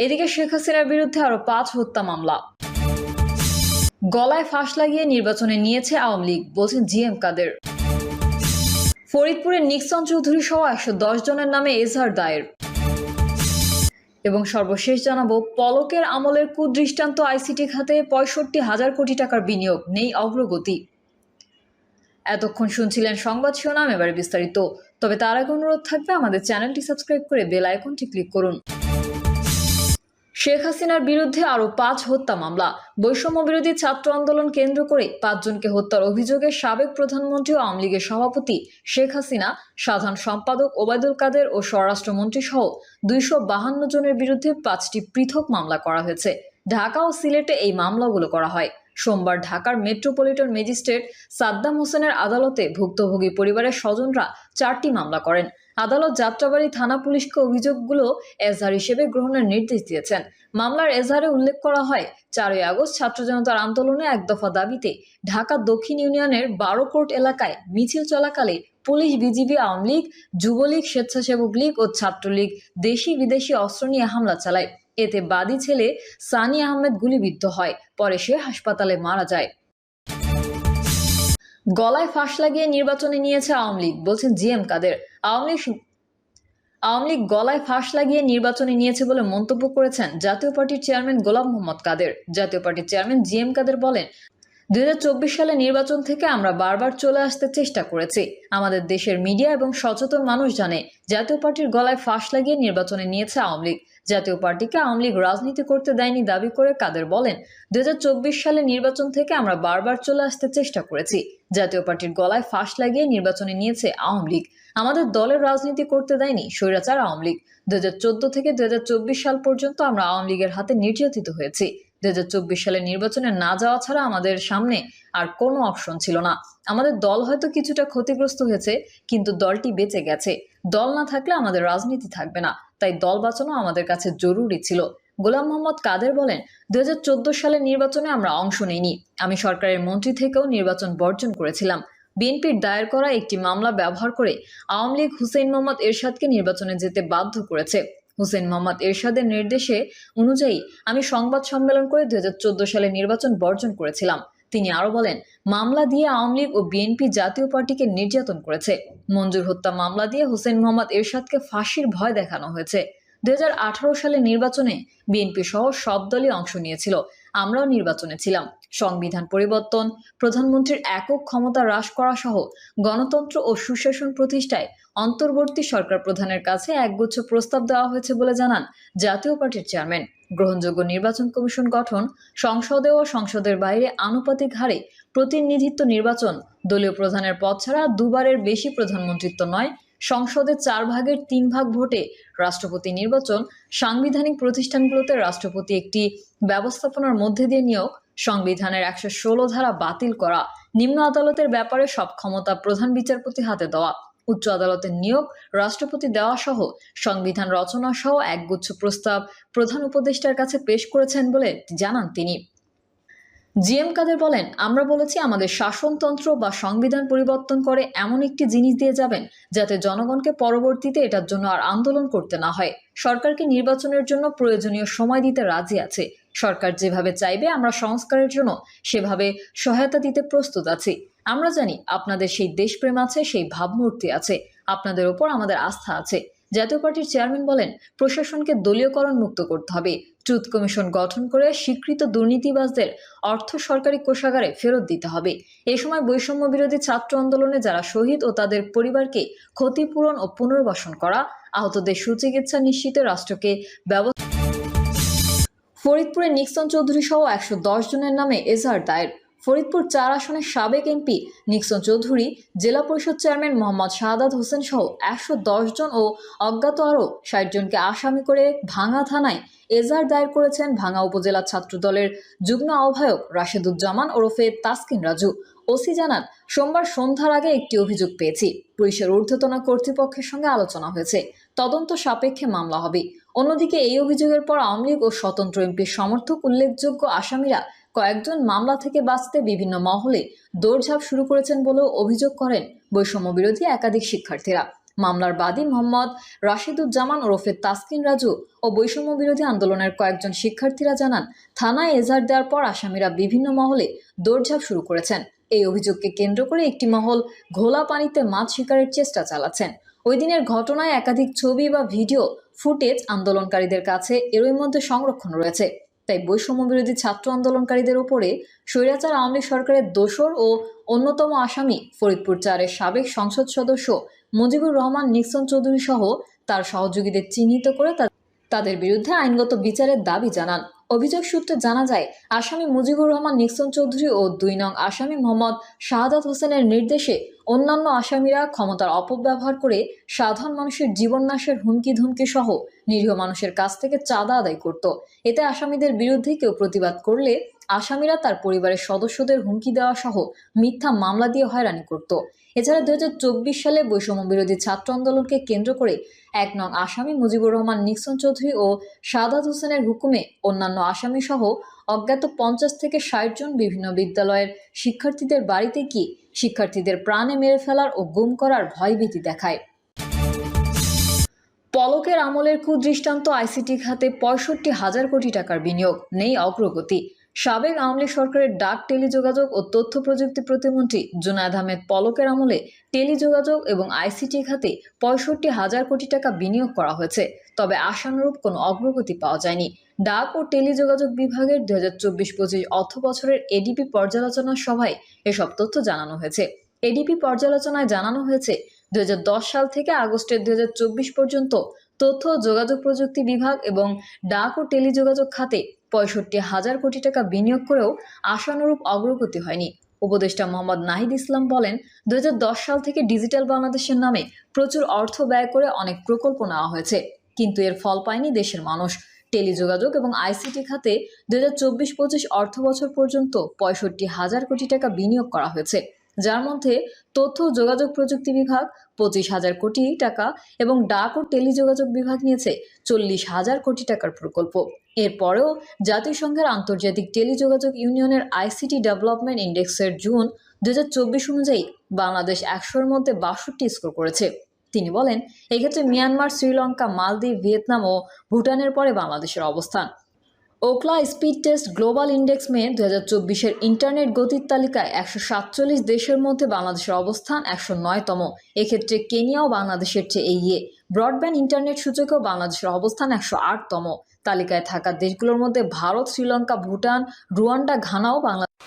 এদিকে শেখ হাসিনার বিরুদ্ধে আরো ৫ হত্যা মামলা। গলায় ফাঁস লাগিয়ে নির্বাচনে নিয়েছে আওয়ামী লীগ, বলছেন জিএম কাদের। ফরিদপুরে নিক্সন চৌধুরী সহ ১১০ জনের নামে এজাহার দায়ের। এবং সর্বশেষ জানাবো, পলকের আমলের কুদৃষ্টান্ত আইসিটি খাতে ৬৫,০০০ কোটি টাকার বিনিয়োগ, নেই অগ্রগতি। এতক্ষণ শুনছিলেন সংবাদ শিরোনাম, এবারে বিস্তারিত। তবে তার আগে অনুরোধ থাকবে আমাদের চ্যানেলটি সাবস্ক্রাইব করে বেল আইকনটি ক্লিক করুন। শেখ হাসিনার বিরুদ্ধে আরো ৫ হত্যা মামলা। বৈষম্য বিরোধী ছাত্র আন্দোলন কেন্দ্র করে ৫ জনকে হত্যার অভিযোগে সাবেক প্রধানমন্ত্রী ও আওয়ামী লীগের সভাপতি শেখ হাসিনা, সাধারণ সম্পাদক ওবায়দুল কাদের ও স্বরাষ্ট্রমন্ত্রী সহ ২৫২ জনের বিরুদ্ধে ৫টি পৃথক মামলা করা হয়েছে। ঢাকা ও সিলেটে এই মামলাগুলো করা হয়। সোমবার ঢাকার মেট্রোপলিটন ম্যাজিস্ট্রেট সাদ্দাম হোসেনের আদালতে ভুক্তভোগী পরিবারের স্বজনরা ৪টি মামলা করেন। আদালত যাত্রাবাড়ী থানা পুলিশকে অভিযোগগুলো এজাহার হিসেবে গ্রহণের নির্দেশ দিয়েছেন। মামলার এজাহারে উল্লেখ করা হয়, ৪ই আগস্ট ছাত্র জনতার আন্দোলনে এক দফা দাবিতে ঢাকা দক্ষিণ ইউনিয়নের ১২ কোর্ট এলাকায় মিছিল চলাকালে পুলিশ, বিজিবি, আওয়ামী লীগ, যুবলীগ, স্বেচ্ছাসেবক লীগ ও ছাত্রলীগ দেশি বিদেশি অস্ত্র নিয়ে হামলা চালায়। এতে বাদী ছেলে সানি আহমেদ গুলিবিদ্ধ হয়, পরে সে হাসপাতালে মারা যায়। গলায় ফাঁস লাগিয়ে নির্বাচনে নিয়েছে আওয়ামী লীগ, বলছেন জিএম কাদের। আওয়ামী লীগ গলায় ফাঁস লাগিয়ে নির্বাচনে নিয়েছে বলে মন্তব্য করেছেন জাতীয় পার্টির চেয়ারম্যান গোলাম মোহাম্মদ কাদের। জাতীয় পার্টির চেয়ারম্যান জিএম কাদের বলেন, ২০২৪ সালে নির্বাচন থেকে আমরা বারবার চলে আসতে চেষ্টা করেছি। আমাদের দেশের মিডিয়া এবং সচেতন মানুষ জানে জাতীয় পার্টির গলায় ফাঁস লাগিয়ে নির্বাচনে নিয়েছে আওয়ামী লীগ। জাতীয় পার্টিকে আওয়ামী লীগ রাজনীতি করতে দেয়নি দাবি করে কাদের বলেন, ২০২৪ সালে নির্বাচন থেকে আমরা বারবার চলে আসতে চেষ্টা করেছি। জাতীয় পার্টির গলায় ফাঁস লাগিয়ে নির্বাচনে নিয়েছে আওয়ামী লীগ। আমাদের দলের রাজনীতি করতে দেয়নি স্বৈরাচার আওয়ামী লীগ। ২০১৪ থেকে ২০২৪ সাল পর্যন্ত আমরা আওয়ামী লীগের হাতে নির্যাতিত হয়েছি। ২০২৪ সালে নির্বাচনে না যাওয়া ছাড়া আমাদের সামনে আর কোনো অপশন ছিল না। আমাদের দল হয়তো কিছুটা ক্ষতিগ্রস্ত হয়েছে, কিন্তু দলটি বেঁচে গেছে। দল না থাকলে আমাদের রাজনীতি থাকবে না, তাই দল বাঁচানো আমাদের কাছে জরুরি ছিল। গোলাম মোহাম্মদ কাদের বলেন, ২০১৪ সালের নির্বাচনে আমরা অংশ নেইনি। আমি সরকারের মন্ত্রী থেকেও নির্বাচন বর্জন করেছিলাম। বিএনপির দায়ের করা একটি মামলা ব্যবহার করে আওয়ামী লীগ হুসেইন মোহাম্মদ এরশাদকে নির্বাচনে যেতে বাধ্য করেছে। হুসেইন মোহাম্মদ এরশাদের নির্দেশে অনুযায়ী আমি সংবাদ সম্মেলন করে ২০১৪ সালে নির্বাচন বর্জন করেছিলাম। তিনি আরো বলেন, মামলা দিয়ে আওয়ামী লীগ ও বিএনপি জাতীয় পার্টিকে নির্যাতন করেছে। মঞ্জুর হত্যা মামলা দিয়ে হুসেইন মোহাম্মদ এরশাদকে ফাঁসির ভয় দেখানো হয়েছে। ২০১৮ সালে নির্বাচনে বিএনপি সহ সব দলই অংশ নিয়েছিল। আমরাও নির্বাচনে ছিলাম। সংবিধান পরিবর্তন, প্রধানমন্ত্রীর একক ক্ষমতা হ্রাস করা সহ গণতন্ত্র ও সুশাসন প্রতিষ্ঠায় অন্তর্বর্তী সরকার প্রধানের কাছে একগুচ্ছ প্রস্তাব দেওয়া হয়েছে বলে জানান জাতীয় পার্টির চেয়ারম্যান। গ্রহণযোগ্য নির্বাচন কমিশন গঠন, সংসদে ও সংসদের বাইরে আনুপাতিক হারে প্রতিনিধিত্ব নির্বাচন, দলীয় প্রধানের পদ ছাড়া দুবারের বেশি প্রধানমন্ত্রিত্ব নয়, সংসদের 4/3 ভোটে রাষ্ট্রপতি নির্বাচন, সাংবিধানিক প্রতিষ্ঠানগুলোতে রাষ্ট্রপতি একটি ব্যবস্থাপনার মধ্যে দিয়ে নিয়োগ, সংবিধানের ১১৬ ধারা বাতিল করা, নিম্ন আদালতের ব্যাপারে সব ক্ষমতা প্রধান বিচারপতি হাতে দেওয়া, উচ্চ আদালতের নিয়োগ রাষ্ট্রপতি দেওয়া সহ সংবিধান রচনা সহ একগুচ্ছ প্রস্তাব প্রধান উপদেষ্টার কাছে পেশ করেছেন বলে জানান তিনি। জিএম কাদের বলেন, আমরা বলেছি আমাদের শাসনতন্ত্র বা সংবিধান পরিবর্তন করে এমন একটি জিনিস দিয়ে যাবেন যাতে জনগণকে পরবর্তীতে এটার জন্য আর আন্দোলন করতে না হয়। সরকারকে নির্বাচনের জন্য প্রয়োজনীয় সময় দিতে রাজি আছে। সরকার যেভাবে চাইবে আমরা সংস্কারের জন্য সেভাবে সহায়তা দিতে প্রস্তুত আছি। আমরা জানি আপনাদের সেই দেশপ্রেম আছে, সেই ভাবমূর্তি আছে, আপনাদের ওপর আমাদের আস্থা আছে। জাতীয় পার্টির চেয়ারম্যান বলেন, প্রশাসনকে দলীয়করণ মুক্ত করতে হবে। ট্রুথ কমিশন গঠন করে স্বীকৃত দুর্নীতিবাজদের অর্থ সরকারি কোষাগারে ফেরত দিতে হবে। এ সময় বৈষম্য বিরোধী ছাত্র আন্দোলনে যারা শহীদ ও তাদের পরিবারকে ক্ষতিপূরণ ও পুনর্বাসন করা, আহতদের সুচিকিৎসা নিশ্চিতে রাষ্ট্রকে ব্যবস্থা। ফরিদপুরে নিক্সন চৌধুরী সহ ১১০ জনের নামে এজাহার দায়ের। ফরিদপুর ৪ আসনের সাবেক এমপি নিক্সন চৌধুরী, জেলা পরিষদ চেয়ারম্যান মোহাম্মদ শাহাদাত হোসেন সহ ১১০ জন ও অজ্ঞাত আরও ৬০ জনকে আসামি করে ভাঙ্গা থানায় এজাহার দায়ের করেছেন ভাঙ্গা উপজেলা ছাত্র দলের যুগ্ম আহ্বায়ক রাশেদুজ্জামান ওরফে তাসকিন রাজু। ওসি জানান, সোমবার সন্ধ্যার আগে একটি অভিযোগ পেয়েছি। পুলিশের ঊর্ধ্বতন কর্তৃপক্ষের সঙ্গে আলোচনা হয়েছে, তদন্ত সাপেক্ষে মামলা হবে। অন্যদিকে এই অভিযোগের পর আওয়ামী লীগ ও স্বতন্ত্র এমপির সমর্থক উল্লেখযোগ্য আসামিরা কয়েকজন মামলা থেকে বাঁচতে বিভিন্ন মহলে দৌড়ঝাঁপ শুরু করেছেন বলেও অভিযোগ করেন বৈষম্য বিরোধী একাধিক শিক্ষার্থীরা। মামলার বাদী মোহাম্মদ রাশিদুজ্জামান ওরফে তাসকিন রাজু ও বৈষম্য বিরোধী আন্দোলনের কয়েকজন শিক্ষার্থীরা জানান, থানায় এজাহার দেওয়ার পর আসামিরা বিভিন্ন মহলে দৌড়ঝাঁপ শুরু করেছেন। এই অভিযোগকে কেন্দ্র করে একটি মহল ঘোলা পানিতে মাছ শিকারের চেষ্টা চালাচ্ছেন। ওই দিনের ঘটনায় একাধিক ছবি বা ভিডিও ফুটেজ আন্দোলনকারীদের কাছে এরই মধ্যে সংরক্ষণ রয়েছে। তাই বৈষম্য বিরোধী ছাত্র আন্দোলনকারীদের উপরে স্বৈরাচার আওয়ামী লীগ সরকারের দোসর ও অন্যতম আসামি ফরিদপুর 4-এর সাবেক সংসদ সদস্য মুজিবুর রহমান নিক্সন চৌধুরী সহ তার সহযোগীদের চিহ্নিত করে তাদের বিরুদ্ধে আইনগত বিচারের দাবি জানান। অভিযোগ সূত্রে জানা যায়, আসামি মুজিবুর রহমান নিক্সন চৌধুরী ও 2 নং আসামি মোহাম্মদ শাহাদাত হোসেনের নির্দেশে অন্যান্য আসামিরা ক্ষমতার অপব্যবহার করে সাধারণ মানুষের জীবননাশের হুমকি ধমকি সহ নিরীহ মানুষের কাছ থেকে চাঁদা আদায় করত। এতে আসামিদের বিরুদ্ধে কেউ প্রতিবাদ করলে আসামিরা তার পরিবারের সদস্যদের হুমকি দেওয়া সহ মিথ্যা মামলা দিয়ে হয়রানি করত। এছাড়া 2024 সালে বৈষম্য বিরোধী ছাত্র আন্দোলনকে কেন্দ্র করে 1 নং আসামি মুজিবুর রহমান নিক্সন চৌধুরী ও শাহাদাত হোসেনের হুকুমে অন্যান্য আসামি সহ অজ্ঞাত 50 থেকে 60 জন বিভিন্ন বিদ্যালয়ের শিক্ষার্থীদের বাড়িতে গিয়ে শিক্ষার্থীদের প্রাণে মেরে ফেলার ও গুম করার ভয়ভীতি দেখায়। পলকের আমলের কুদৃষ্টান্ত আইসিটি খাতে 65,000 কোটি টাকার বিনিয়োগ, নেই অগ্রগতি। সাবেক আওয়ামী লীগ সরকারের ডাক, টেলিযোগাযোগ ও তথ্য প্রযুক্তি প্রতিমন্ত্রী জুনায়েদ আহমেদ পলকের আমলে টেলিযোগাযোগ এবং আইসিটি খাতে 65,000 কোটি টাকা বিনিয়োগ করা হয়েছে, তবে আশানুরূপ কোনো অগ্রগতি পাওয়া যায়নি। ডাক ও টেলিযোগাযোগ বিভাগের 2024-25 অর্থ বছরের এডিপি পর্যালোচনা সভায় এসব তথ্য জানানো হয়েছে। এডিপি পর্যালোচনায় জানানো হয়েছে, 2010 সাল থেকে আগস্টের 2024 পর্যন্ত তথ্য ও যোগাযোগ প্রযুক্তি বিভাগ এবং ডাক ও টেলিযোগাযোগ খাতে 65,000 কোটি টাকা বিনিয়োগ করেও আশানুরূপ অগ্রগতি হয়নি। উপদেষ্টা মোহাম্মদ নাহিদ ইসলাম বলেন, 2010 সাল থেকে ডিজিটাল বাংলাদেশের নামে প্রচুর অর্থ ব্যয় করে অনেক প্রকল্প নেওয়া হয়েছে, কিন্তু এর ফল পায়নি দেশের মানুষ। টেলিযোগাযোগ এবং আইসিটি খাতে 2024-25 অর্থ বছর পর্যন্ত 65,000 কোটি টাকা বিনিয়োগ করা হয়েছে, যার মধ্যে তথ্য ও যোগাযোগ প্রযুক্তি বিভাগ 25,000 কোটি টাকা এবং ডাক ও টেলিযোগাযোগ বিভাগ নিয়েছে 40,000 কোটি টাকার প্রকল্প। এরপরেও জাতিসংঘের আন্তর্জাতিক টেলিযোগাযোগ ইউনিয়নের আইসিটি ডেভেলপমেন্ট ইন্ডেক্সের জুন 2024 অনুযায়ী বাংলাদেশ 100-এর মধ্যে 62 স্কোর করেছে। তিনি বলেন, এক্ষেত্রে মিয়ানমার, শ্রীলঙ্কা, মালদ্বীপ, ভিয়েতনাম ও ভুটানের পরে বাংলাদেশের অবস্থান। Ookla speed test global index May 2024-এর ইন্টারনেট গতির তালিকায় 147 দেশের মধ্যে বাংলাদেশের অবস্থান 109তম। এক্ষেত্রে কেনিয়াও বাংলাদেশের চেয়ে এগিয়ে। ব্রডব্যান্ড ইন্টারনেট সূচকেও বাংলাদেশের অবস্থান 108তম। তালিকায় থাকা দেশগুলোর মধ্যে ভারত, শ্রীলঙ্কা, ভুটান, রুয়ান্ডা, ঘানাও বাংলাদেশ